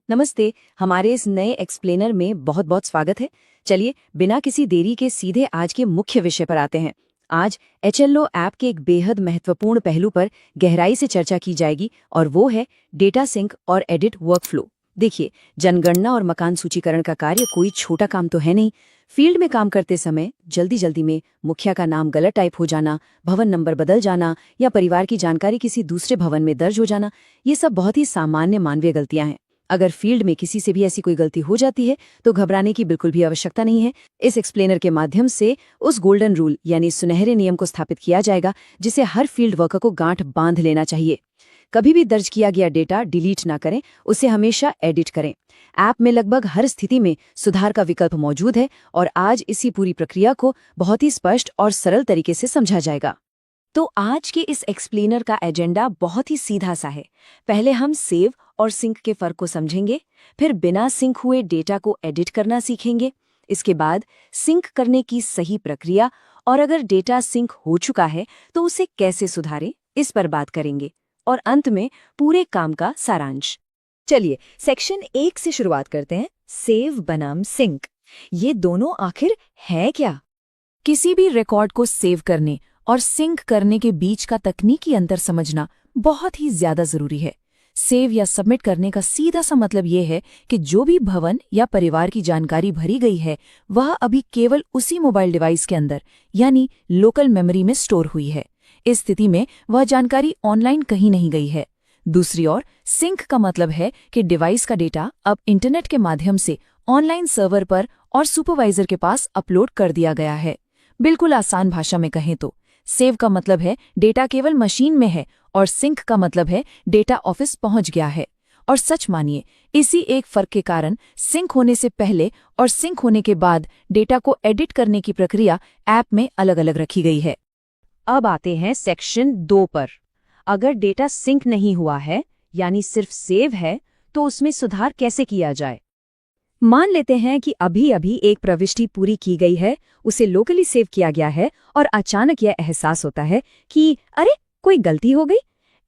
नमस्ते। हमारे इस नए एक्सप्लेनर में बहुत बहुत स्वागत है। चलिए बिना किसी देरी के सीधे आज के मुख्य विषय पर आते हैं। आज HLO ऐप के एक बेहद महत्वपूर्ण पहलू पर गहराई से चर्चा की जाएगी और वो है डेटा सिंक और एडिट वर्कफ्लो। देखिए, जनगणना और मकान सूचीकरण का कार्य कोई छोटा काम तो है नहीं। फील्ड में काम करते समय जल्दी जल्दी में मुखिया का नाम गलत टाइप हो जाना, भवन नंबर बदल जाना या परिवार की जानकारी किसी दूसरे भवन में दर्ज हो जाना, ये सब बहुत ही सामान्य मानवीय गलतियां हैं। अगर फील्ड में किसी से भी ऐसी कोई गलती हो जाती है तो घबराने की बिल्कुल भी आवश्यकता नहीं है। इस एक्सप्लेनर के माध्यम से उस गोल्डन रूल यानी सुनहरे नियम को स्थापित किया जाएगा जिसे हर फील्ड वर्कर को गांठ बांध लेना चाहिए। कभी भी दर्ज किया गया डेटा डिलीट ना करें, उसे हमेशा एडिट करें। ऐप में लगभग हर स्थिति में सुधार का विकल्प मौजूद है और आज इसी पूरी प्रक्रिया को बहुत ही स्पष्ट और सरल तरीके से समझा जाएगा। तो आज के इस एक्सप्लेनर का एजेंडा बहुत ही सीधा सा है। पहले हम सेव और सिंक के फर्क को समझेंगे, फिर बिना सिंक हुए डेटा को एडिट करना सीखेंगे। इसके बाद सिंक करने की सही प्रक्रिया और अगर डेटा सिंक हो चुका है तो उसे कैसे सुधारें, इस पर बात करेंगे। और अंत में पूरे काम का सारांश। चलिए सेक्शन 1 से शुरुआत करते हैं। सेव बनाम सिंक, ये दोनों आखिर है क्या? किसी भी रिकॉर्ड को सेव करने और सिंक करने के बीच का तकनीकी अंतर समझना बहुत ही ज्यादा जरूरी है। सेव या सबमिट करने का सीधा सा मतलब ये है कि जो भी भवन या परिवार की जानकारी भरी गई है वह अभी केवल उसी मोबाइल डिवाइस के अंदर यानी लोकल मेमोरी में स्टोर हुई है। इस स्थिति में वह जानकारी ऑनलाइन कहीं नहीं गई है। दूसरी ओर सिंक का मतलब है कि डिवाइस का डेटा अब इंटरनेट के माध्यम से ऑनलाइन सर्वर पर और सुपरवाइजर के पास अपलोड कर दिया गया है। बिल्कुल आसान भाषा में कहें तो सेव का मतलब है डेटा केवल मशीन में है और सिंक का मतलब है डेटा ऑफिस पहुंच गया है। और सच मानिए, इसी एक फर्क के कारण सिंक होने से पहले और सिंक होने के बाद डेटा को एडिट करने की प्रक्रिया ऐप में अलग अलग रखी गई है। अब आते हैं सेक्शन 2 पर। अगर डेटा सिंक नहीं हुआ है यानी सिर्फ सेव है तो उसमें सुधार कैसे किया जाए? मान लेते हैं कि अभी अभी एक प्रविष्टि पूरी की गई है, उसे लोकली सेव किया गया है और अचानक यह एहसास होता है कि अरे कोई गलती हो गई।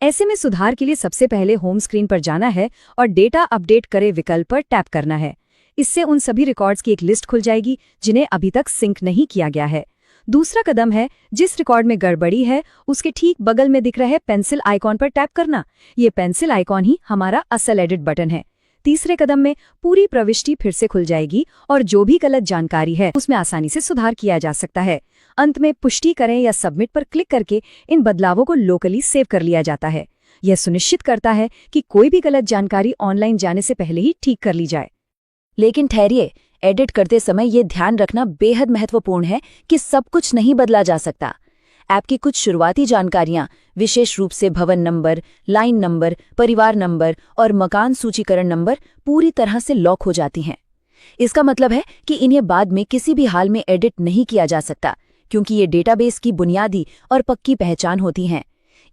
ऐसे में सुधार के लिए सबसे पहले होम स्क्रीन पर जाना है और डेटा अपडेट करे विकल्प पर टैप करना है। इससे उन सभी रिकॉर्ड्स की एक लिस्ट खुल जाएगी जिन्हें अभी तक सिंक नहीं किया गया है। दूसरा कदम है जिस रिकॉर्ड में गड़बड़ी है उसके ठीक बगल में दिख रहे पेंसिल आइकॉन पर टैप करना। ये पेंसिल आइकॉन ही हमारा असल एडिट बटन है। तीसरे कदम में पूरी प्रविष्टि फिर से खुल जाएगी और जो भी गलत जानकारी है उसमें आसानी से सुधार किया जा सकता है। अंत में पुष्टि करें या सबमिट पर क्लिक करके इन बदलावों को लोकली सेव कर लिया जाता है। यह सुनिश्चित करता है कि कोई भी गलत जानकारी ऑनलाइन जाने से पहले ही ठीक कर ली जाए। लेकिन ठहरिए, एडिट करते समय ये ध्यान रखना बेहद महत्वपूर्ण है कि सब कुछ नहीं बदला जा सकता। ऐप की कुछ शुरुआती जानकारियां, विशेष रूप से भवन नंबर, लाइन नंबर, परिवार नंबर और मकान सूचीकरण नंबर पूरी तरह से लॉक हो जाती हैं। इसका मतलब है कि इन्हें बाद में किसी भी हाल में एडिट नहीं किया जा सकता, क्योंकि ये डेटाबेस की बुनियादी और पक्की पहचान होती हैं।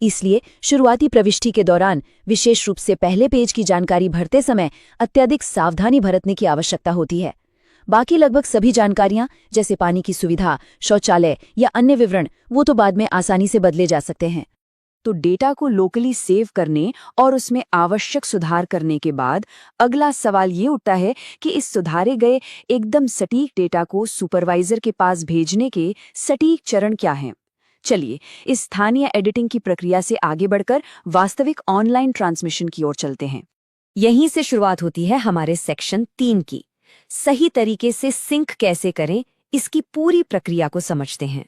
इसलिए शुरुआती प्रविष्टि के दौरान, विशेष रूप से पहले पेज की जानकारी भरते समय अत्यधिक सावधानी बरतने की आवश्यकता होती है। बाकी लगभग सभी जानकारियां जैसे पानी की सुविधा, शौचालय या अन्य विवरण वो तो बाद में आसानी से बदले जा सकते हैं। तो डेटा को लोकली सेव करने और उसमें आवश्यक सुधार करने के बाद अगला सवाल ये उठता है कि इस सुधारे गए एकदम सटीक डेटा को सुपरवाइजर के पास भेजने के सटीक चरण क्या हैं? चलिए इस स्थानीय एडिटिंग की प्रक्रिया से आगे बढ़कर वास्तविक ऑनलाइन ट्रांसमिशन की ओर चलते हैं। यहीं से शुरुआत होती है हमारे सेक्शन 3 की। सही तरीके से सिंक कैसे करें, इसकी पूरी प्रक्रिया को समझते हैं।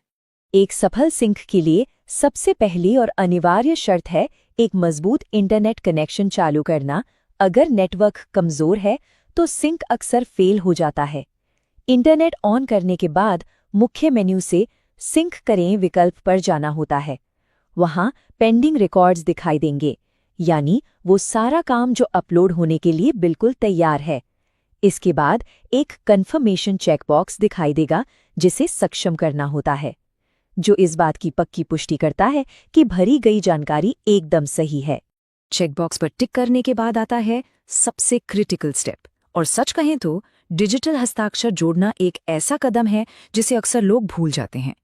एक सफल सिंक के लिए सबसे पहली और अनिवार्य शर्त है एक मजबूत इंटरनेट कनेक्शन चालू करना। अगर नेटवर्क कमजोर है तो सिंक अक्सर फेल हो जाता है। इंटरनेट ऑन करने के बाद मुख्य मेन्यू से सिंक करें विकल्प पर जाना होता है। वहां पेंडिंग रिकॉर्ड्स दिखाई देंगे, यानी वो सारा काम जो अपलोड होने के लिए बिल्कुल तैयार है। इसके बाद एक कन्फर्मेशन चेकबॉक्स दिखाई देगा जिसे सक्षम करना होता है, जो इस बात की पक्की पुष्टि करता है कि भरी गई जानकारी एकदम सही है। चेकबॉक्स पर टिक करने के बाद आता है सबसे क्रिटिकल स्टेप, और सच कहें तो डिजिटल हस्ताक्षर जोड़ना एक ऐसा कदम है जिसे अक्सर लोग भूल जाते हैं।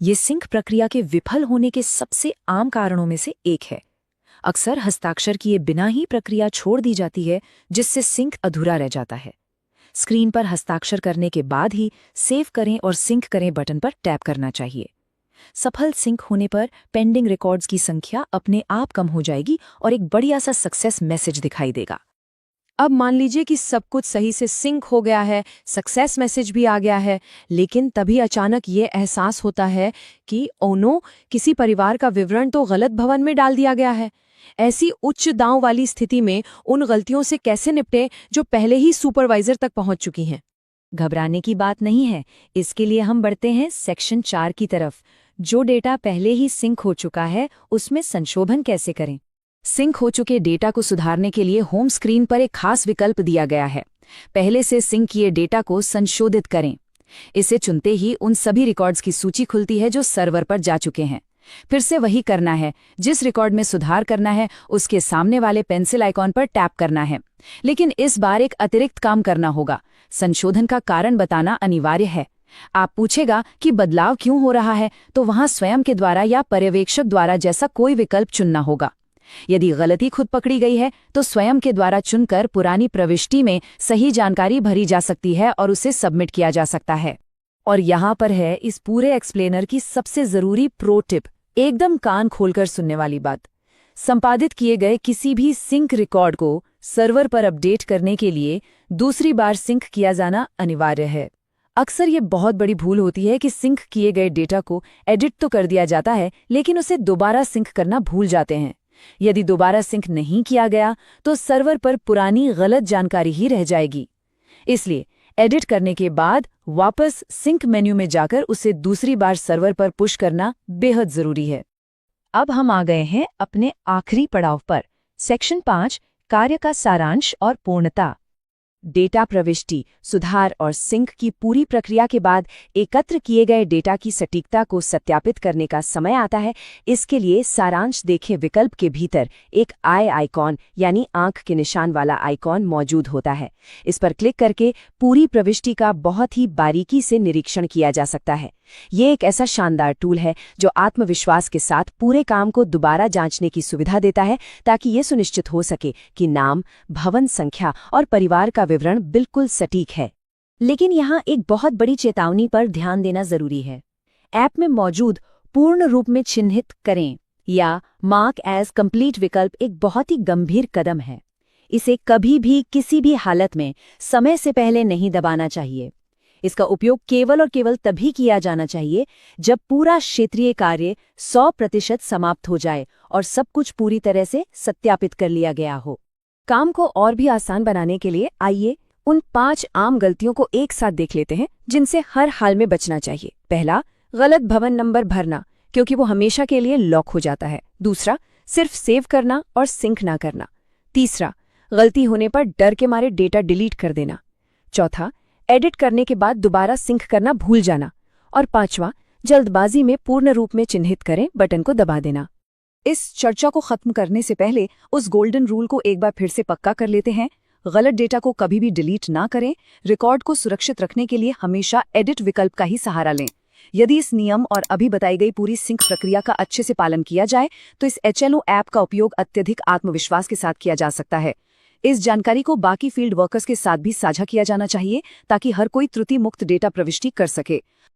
ये सिंक प्रक्रिया के विफल होने के सबसे आम कारणों में से एक है। अक्सर हस्ताक्षर किए बिना ही प्रक्रिया छोड़ दी जाती है, जिससे सिंक अधूरा रह जाता है। स्क्रीन पर हस्ताक्षर करने के बाद ही सेव करें और सिंक करें बटन पर टैप करना चाहिए। सफल सिंक होने पर पेंडिंग रिकॉर्ड्स की संख्या अपने आप कम हो जाएगी और एक बढ़िया सा सक्सेस मैसेज दिखाई देगा। अब मान लीजिए कि सब कुछ सही से सिंक हो गया है, सक्सेस मैसेज भी आ गया है, लेकिन तभी अचानक ये एहसास होता है कि ओ नो, किसी परिवार का विवरण तो गलत भवन में डाल दिया गया है। ऐसी उच्च दांव वाली स्थिति में उन गलतियों से कैसे निपटें जो पहले ही सुपरवाइजर तक पहुंच चुकी हैं? घबराने की बात नहीं है। इसके लिए हम बढ़ते हैं सेक्शन 4 की तरफ। जो डेटा पहले ही सिंक हो चुका है, उसमें संशोधन कैसे करें? सिंक हो चुके डेटा को सुधारने के लिए होम स्क्रीन पर एक खास विकल्प दिया गया है। पहले से सिंक किए डेटा को संशोधित करें। इसे चुनते ही उन सभी रिकॉर्ड्स की सूची खुलती है जो सर्वर पर जा चुके हैं। फिर से वही करना है। जिस रिकॉर्ड में सुधार करना है, उसके सामने वाले पेंसिल आइकॉन पर टैप करना है। लेकिन इस बार एक अतिरिक्त काम करना होगा। संशोधन का कारण बताना अनिवार्य है। आप पूछेगा कि बदलाव क्यों हो रहा है, तो वहां स्वयं के द्वारा या पर्यवेक्षक द्वारा जैसा कोई विकल्प चुनना होगा। यदि गलती खुद पकड़ी गई है, तो स्वयं के द्वारा चुनकर पुरानी प्रविष्टि में सही जानकारी भरी जा सकती है और उसे सबमिट किया जा सकता है। और यहाँ पर है इस पूरे एक्सप्लेनर की सबसे जरूरी प्रो टिप, एकदम कान खोलकर सुनने वाली बात। संपादित किए गए किसी भी सिंक रिकॉर्ड को सर्वर पर अपडेट करने के लिए दूसरी बार सिंक किया जाना अनिवार्य है। अक्सर ये बहुत बड़ी भूल होती है कि सिंक किए गए डेटा को एडिट तो कर दिया जाता है, लेकिन उसे दोबारा सिंक करना भूल जाते हैं। यदि दोबारा सिंक नहीं किया गया, तो सर्वर पर पुरानी गलत जानकारी ही रह जाएगी। इसलिए एडिट करने के बाद वापस सिंक मेन्यू में जाकर उसे दूसरी बार सर्वर पर पुश करना बेहद जरूरी है। अब हम आ गए हैं अपने आखिरी पड़ाव पर, सेक्शन 5, कार्य का सारांश और पूर्णता। डेटा प्रविष्टि, सुधार और सिंक की पूरी प्रक्रिया के बाद एकत्र किए गए डेटा की सटीकता को सत्यापित करने का समय आता है। इसके लिए सारांश देखें विकल्प के भीतर एक आई आइकॉन यानी आंख के निशान वाला आइकॉन मौजूद होता है। इस पर क्लिक करके पूरी प्रविष्टि का बहुत ही बारीकी से निरीक्षण किया जा सकता है। ये एक ऐसा शानदार टूल है जो आत्मविश्वास के साथ पूरे काम को दोबारा जांचने की सुविधा देता है, ताकि ये सुनिश्चित हो सके कि नाम, भवन संख्या और परिवार का विवरण बिल्कुल सटीक है। लेकिन यहाँ एक बहुत बड़ी चेतावनी पर ध्यान देना जरूरी है। ऐप में मौजूद पूर्ण रूप में चिन्हित करें या मार्क एज कंप्लीट विकल्प एक बहुत ही गंभीर कदम है। इसे कभी भी किसी भी हालत में समय से पहले नहीं दबाना चाहिए। इसका उपयोग केवल और केवल तभी किया जाना चाहिए जब पूरा क्षेत्रीय कार्य 100% समाप्त हो जाए और सब कुछ पूरी तरह से सत्यापित कर लिया गया हो। काम को और भी आसान बनाने के लिए आइए उन 5 आम गलतियों को एक साथ देख लेते हैं जिनसे हर हाल में बचना चाहिए। पहला, गलत भवन नंबर भरना, क्योंकि वो हमेशा के लिए लॉक हो जाता है। दूसरा, सिर्फ सेव करना और सिंक ना करना। तीसरा, गलती होने पर डर के मारे डेटा डिलीट कर देना। चौथा, एडिट करने के बाद दोबारा सिंक करना भूल जाना। और पांचवा, जल्दबाजी में पूर्ण रूप में चिन्हित करें बटन को दबा देना। इस चर्चा को खत्म करने से पहले उस गोल्डन रूल को एक बार फिर से पक्का कर लेते हैं। गलत डेटा को कभी भी डिलीट ना करें। रिकॉर्ड को सुरक्षित रखने के लिए हमेशा एडिट विकल्प का ही सहारा लें। यदि इस नियम और अभी बताई गई पूरी सिंक प्रक्रिया का अच्छे से पालन किया जाए, तो इस HLO ऐप का उपयोग अत्यधिक आत्मविश्वास के साथ किया जा सकता है। इस जानकारी को बाकी फील्ड वर्कर्स के साथ भी साझा किया जाना चाहिए, ताकि हर कोई त्रुटि मुक्त डेटा प्रविष्टि कर सके।